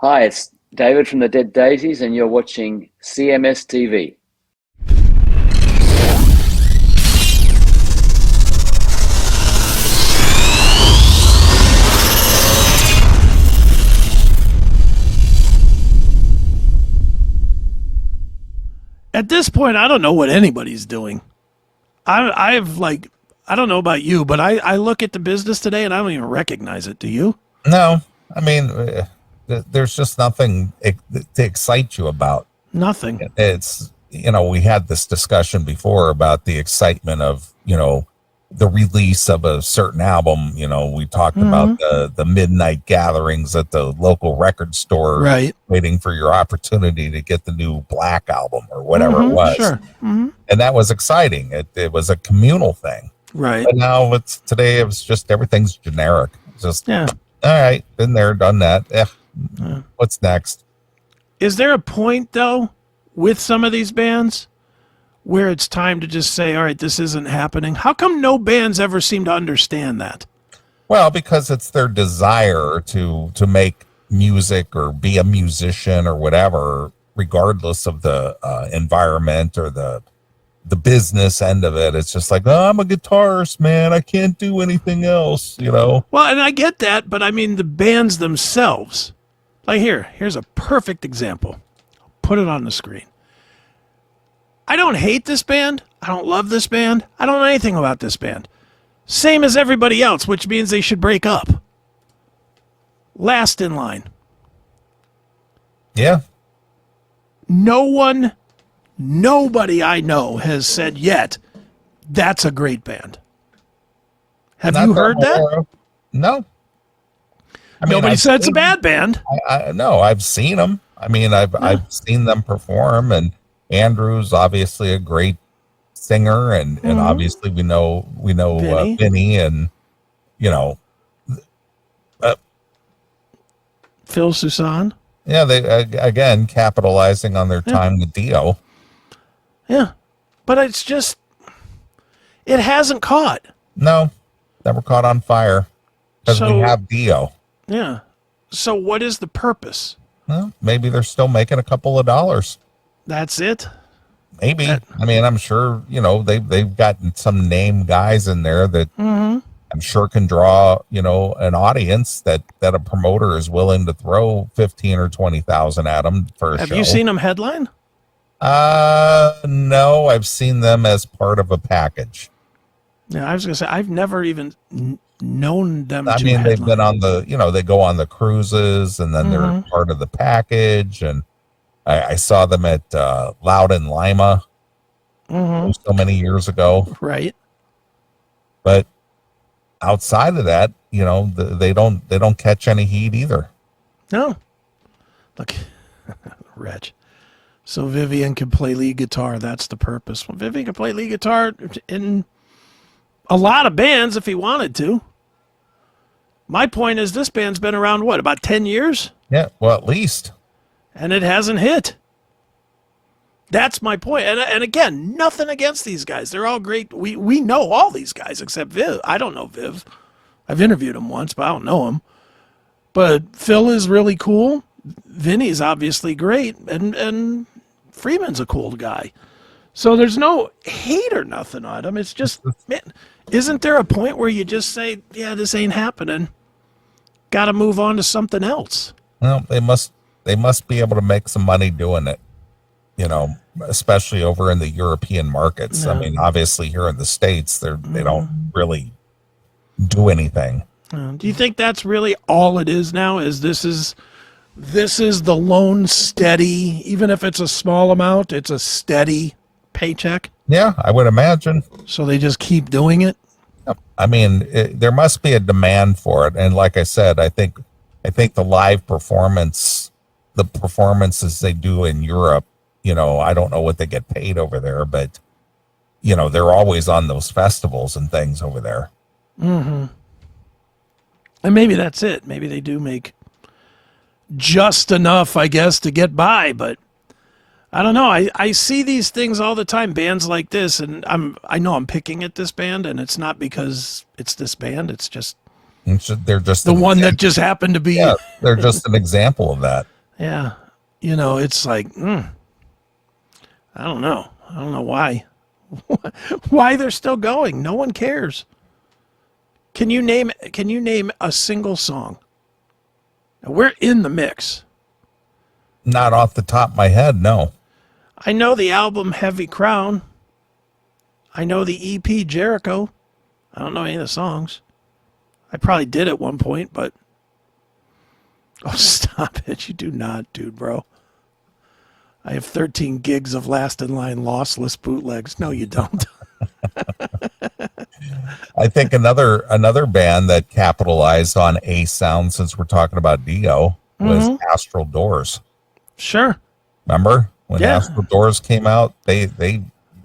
Hi, it's David from the Dead Daisies, and you're watching CMS TV. At this point, I don't know what anybody's doing. I don't know about you, but I look at the business today and I don't even recognize it. Do you? No, I mean, there's just nothing to excite you about. Nothing. It's, we had this discussion before about the excitement of, the release of a certain album. We talked about the midnight gatherings at the local record store, right, waiting for your opportunity to get the new Black album or whatever it was. Sure. And that was exciting. It was a communal thing. Right. But now today it was just everything's generic. Just, yeah. All right, been there, done that. What's next? Is there a point, though, with some of these bands where it's time to just say, all right, this isn't happening? How come no bands ever seem to understand that? Well, because it's their desire to make music or be a musician or whatever, regardless of the environment or the business end of it. It's just like, oh, I'm a guitarist, man. I can't do anything else, Well, and I get that, but I mean the bands themselves. Like here's a perfect example. I'll put it on the screen. I don't hate this band. I don't love this band. I don't know anything about this band. Same as everybody else, which means they should break up. Last in line. Yeah. Nobody I know has said yet, that's a great band. Have you heard that? No. Nobody said it's a bad band. No, I've seen them. I mean, I've seen them perform, and Andrew's obviously a great singer, and obviously we know Vinny, and Phil Susan. Yeah, they again capitalizing on their time with Dio. Yeah, but it's just it hasn't caught. No, never caught on fire because we have Dio. Yeah. So what is the purpose? Well, maybe they're still making a couple of dollars. That's it. Maybe. I mean, I'm sure they've gotten some name guys in there that I'm sure can draw an audience that a promoter is willing to throw 15 or 20,000 at them for a show. Have you seen them headline? No, I've seen them as part of a package. Yeah, I was gonna say I've never even known them. I mean, they've been on the they go on the cruises, and then they're part of the package. And I saw them at Loud and Lima so many years ago. Right. But outside of that, they don't catch any heat either. No. Look, wretch. So Vivian can play lead guitar. That's the purpose. Well, Vivian can play lead guitar in a lot of bands if he wanted to. My point is this band's been around, what, about 10 years? Yeah, well, at least. And it hasn't hit. That's my point. And again, nothing against these guys. They're all great. We know all these guys except Viv. I don't know Viv. I've interviewed him once, but I don't know him. But Phil is really cool. Vinny's obviously great. And Freeman's a cool guy. So there's no hate or nothing on him. It's just, man, isn't there a point where you just say, yeah, this ain't happening? Got to move on to something else. Well, they must be able to make some money doing it, especially over in the European markets. Yeah. I mean, obviously here in the States, they don't really do anything. Do you think that's really all it is now? Is this is the lone steady, even if it's a small amount, it's a steady paycheck? Yeah, I would imagine. So they just keep doing it? I mean, there must be a demand for it. And like I said, I think the live performances they do in Europe, I don't know what they get paid over there, but, they're always on those festivals and things over there. Mm-hmm. And maybe that's it. Maybe they do make just enough, I guess, to get by, but I don't know. I see these things all the time, bands like this, and I know I'm picking at this band, and it's not because it's this band. It's just they're just the one that just happened to be. Yeah, they're just an example of that. Yeah. You know, it's like, I don't know. I don't know why. Why they're still going. No one cares. Can you name a single song? Now, we're in the mix. Not off the top of my head, no. I know the album Heavy Crown. I know the EP Jericho. I don't know any of the songs. I probably did at one point, but oh, stop it. You do not, dude, bro. I have 13 gigs of last in line lossless bootlegs. No, you don't. I think another band that capitalized on a sound, since we're talking about Dio, was Astral Doors. Sure. Remember when Yeah. Astral Doors came out? They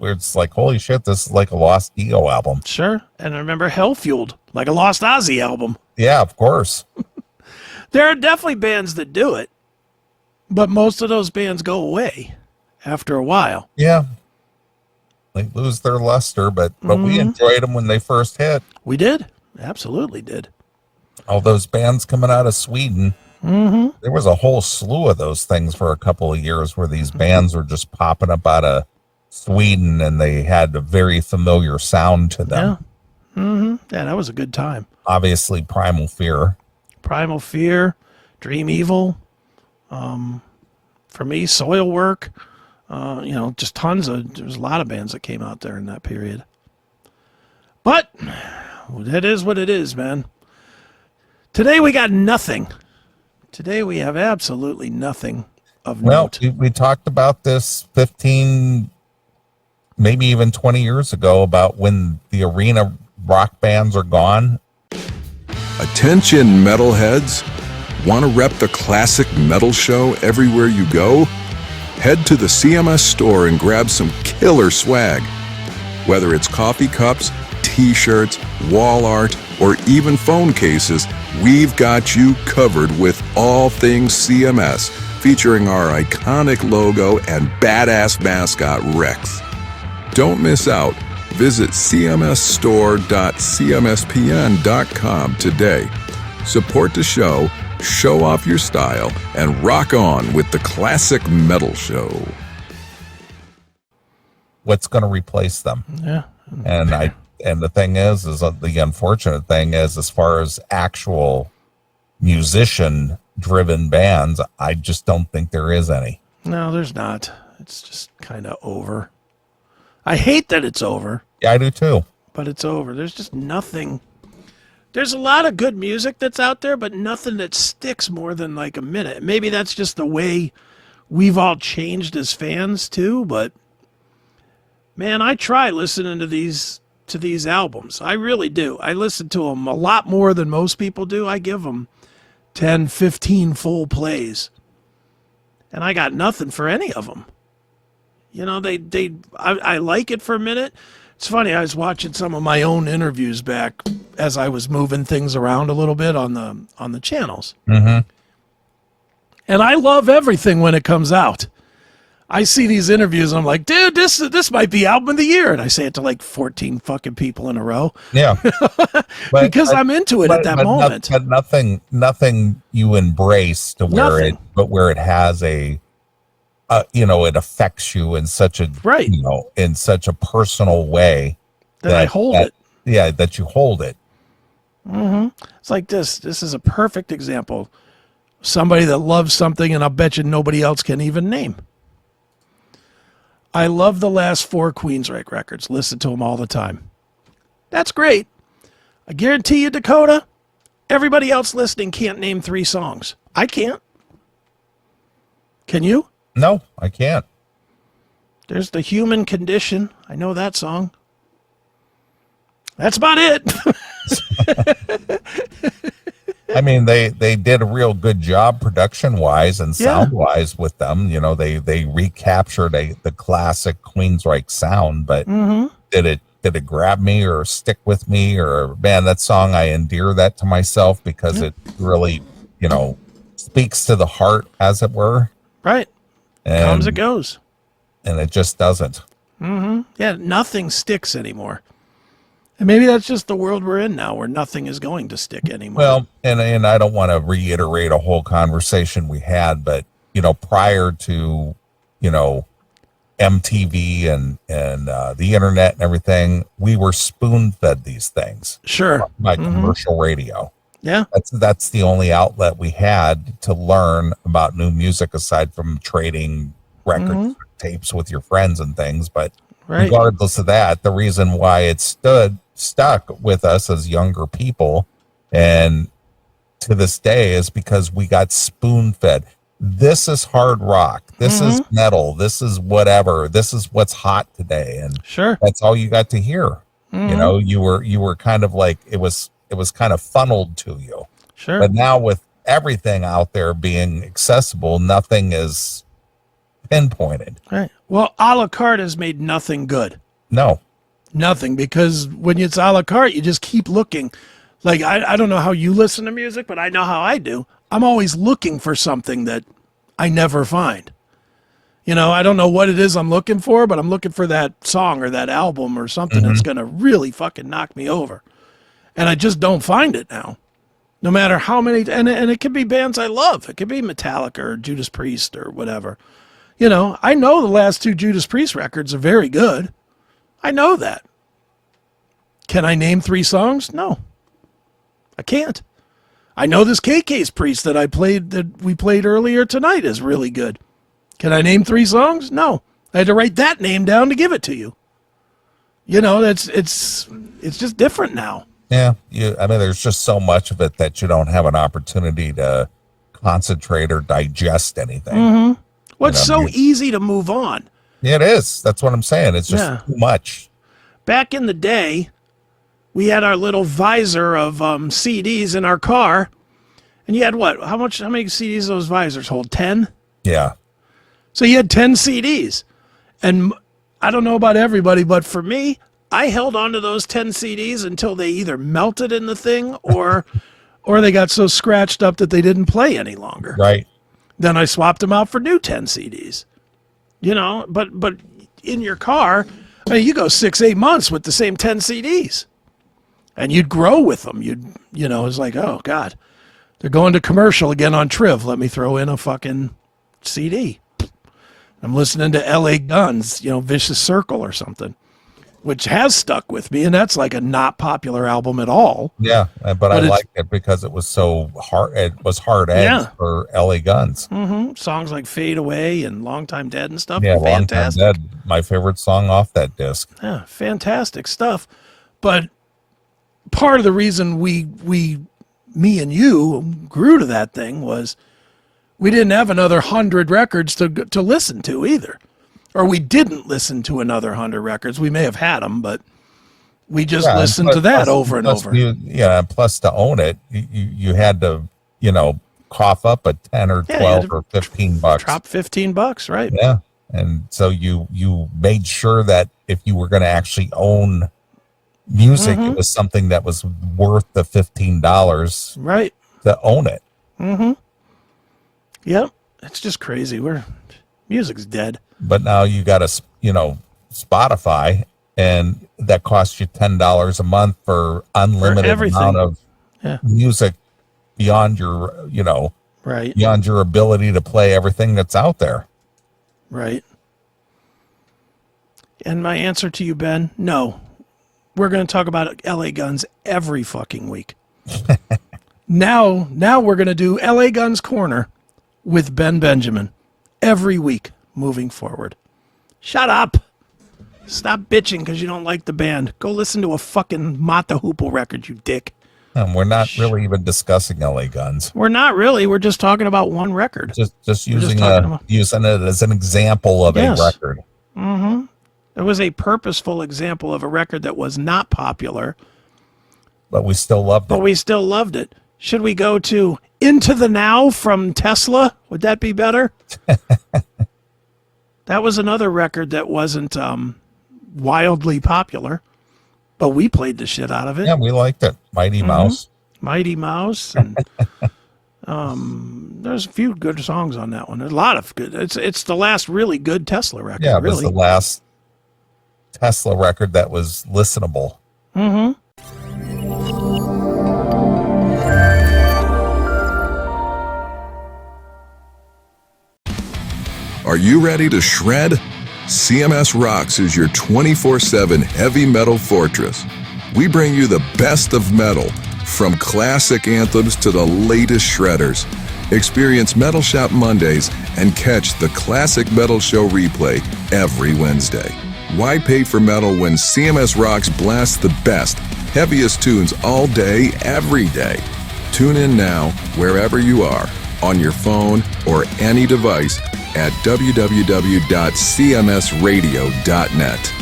it's like, holy shit, this is like a Lost Dio album. Sure. And I remember Hell Fueled, like a Lost Ozzy album. Yeah, of course. There are definitely bands that do it, but most of those bands go away after a while. Yeah. They lose their luster, but we enjoyed them when they first hit. We did. Absolutely did. All those bands coming out of Sweden. There was a whole slew of those things for a couple of years where these bands were just popping up out of Sweden, and they had a very familiar sound to them. Yeah. Yeah, that was a good time. Obviously, Primal Fear. Primal Fear, Dream Evil, for me, Soilwork, just there's a lot of bands that came out there in that period. But that is what it is, man. Today we got nothing. Today we have absolutely nothing of note. Well, we talked about this 15, maybe even 20 years ago about when the arena rock bands are gone. Attention, metalheads. Want to rep the classic metal show everywhere you go? Head to the CMS store and grab some killer swag. Whether it's coffee cups, t-shirts, wall art, or even phone cases, we've got you covered with all things CMS, featuring our iconic logo and badass mascot, Rex. Don't miss out. Visit cmsstore.cmspn.com today. Support the show, show off your style, and rock on with the classic metal show. What's going to replace them? Yeah. And the thing is the unfortunate thing is, as far as actual musician driven bands, I just don't think there is any. No, there's not. It's just kind of over. I hate that it's over. Yeah, I do too. But it's over. There's just nothing. There's a lot of good music that's out there, but nothing that sticks more than like a minute. Maybe that's just the way we've all changed as fans too, but man, I try listening to these albums. I really do. I listen to them a lot more than most people do. I give them 10, 15 full plays. And I got nothing for any of them. You know, I like it for a minute. It's funny, I was watching some of my own interviews back as I was moving things around a little bit on the channels. And I love everything when it comes out. I see these interviews, I'm like, dude, this might be album of the year. And I say it to like 14 fucking people in a row. Yeah. Because I'm into it at that moment. But nothing you embrace to where it has it affects you in such a, in such a personal way that I hold it. Yeah, that you hold it. It's like this. This is a perfect example. Somebody that loves something, and I'll bet you nobody else can even name. I love the last 4 Queensryche records. Listen to them all the time. That's great. I guarantee you, Dakota, everybody else listening can't name 3 songs. I can't. Can you? No, I can't. There's The Human Condition. I know that song. That's about it. I mean, they did a real good job production-wise and sound-wise with them. You know, they recaptured the classic Queensryche sound, but did it grab me or stick with me? Or, man, that song, I endear that to myself because it really, speaks to the heart, as it were. Right. And comes, it goes. And it just doesn't. Yeah, nothing sticks anymore. And maybe that's just the world we're in now, where nothing is going to stick anymore. Well, and I don't want to reiterate a whole conversation we had, but prior to, MTV and the internet and everything, we were spoon fed these things Sure. by commercial radio. Yeah. That's the only outlet we had to learn about new music aside from trading record tapes with your friends and things. But Right. regardless of that, the reason why it stuck with us as younger people and to this day is because we got spoon fed. This is hard rock. This is metal. This is whatever. This is what's hot today. And Sure. that's all you got to hear. You were kind of like, it was kind of funneled to you. Sure. But now with everything out there being accessible, nothing is pinpointed. Right. Well, a la carte has made nothing good. No. Nothing, because when it's a la carte, you just keep looking. Like, I don't know how you listen to music, but I know how I do. I'm always looking for something that I never find. I don't know what it is I'm looking for, but I'm looking for that song or that album or something that's going to really fucking knock me over. And I just don't find it now. No matter how many, and it could be bands I love. It could be Metallica or Judas Priest or whatever. I know the last 2 Judas Priest records are very good. I know that. Can I name 3 songs? No. I can't. I know this KK's Priest that we played earlier tonight is really good. Can I name 3 songs? No. I had to write that name down to give it to you. It's just different now. Yeah. There's just so much of it that you don't have an opportunity to concentrate or digest anything. Well, it's so easy to move on. Yeah, it is. That's what I'm saying. It's just too much. Back in the day, we had our little visor of CDs in our car, and you had what? How many CDs those visors hold? 10? Yeah. So you had 10 CDs. And I don't know about everybody, but for me, I held on to those 10 CDs until they either melted in the thing or they got so scratched up that they didn't play any longer. Right. Then I swapped them out for new 10 CDs. But in your car, you go 6-8 months with the same 10 CDs. And you'd grow with them. It's like, oh, God, they're going to commercial again on Triv. Let me throw in a fucking CD. I'm listening to LA Guns, Vicious Circle or something, which has stuck with me. And that's like a not popular album at all. Yeah, but I liked it because it was so hard. It was hard edge for LA Guns. Songs like Fade Away and Long Time Dead and stuff. Yeah, fantastic. Long Time Dead, my favorite song off that disc. Yeah, fantastic stuff. But part of the reason me and you grew to that thing was we didn't have another 100 records to listen to either. Or we didn't listen to another 100 records. We may have had them, but we just listened to that over and over. Plus to own it, you had to, cough up a 10 or 12 or $15. Drop $15, right? Yeah. And so you made sure that if you were going to actually own music, it was something that was worth the $15 right to own it. Yep. It's just crazy. Music's dead. But now you got Spotify, and that costs you $10 a month for unlimited amount of music beyond your, beyond your ability to play everything that's out there. Right. And my answer to you, Ben, no. We're going to talk about LA Guns every fucking week. Now we're going to do LA Guns Corner with Ben Benjamin every week moving forward. Shut up. Stop bitching because you don't like the band. Go listen to a fucking Mata Hoople record, you dick. And we're not really even discussing LA Guns. We're not really. We're just talking about one record. Just using it as an example of a record. It was a purposeful example of a record that was not popular. But we still loved it. Should we go to Into the Now from Tesla? Would that be better? That was another record that wasn't wildly popular, but we played the shit out of it. Yeah, we liked it. Mighty Mouse. Mighty Mouse. And there's a few good songs on that one. There's a lot of good. It's the last really good Tesla record. Yeah, it really. was the last Tesla record that was listenable. Are you ready to shred? CMS Rocks is your 24/7 heavy metal fortress. We bring you the best of metal, from classic anthems to the latest shredders. Experience Metal Shop Mondays and catch the Classic Metal Show replay every Wednesday. Why pay for metal when CMS Rocks blasts the best, heaviest tunes all day, every day? Tune in now, wherever you are, on your phone or any device at www.cmsradio.net.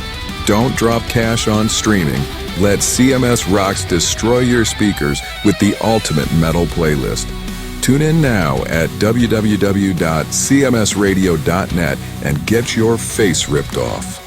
Don't drop cash on streaming. Let CMS Rocks destroy your speakers with the ultimate metal playlist. Tune in now at www.cmsradio.net and get your face ripped off.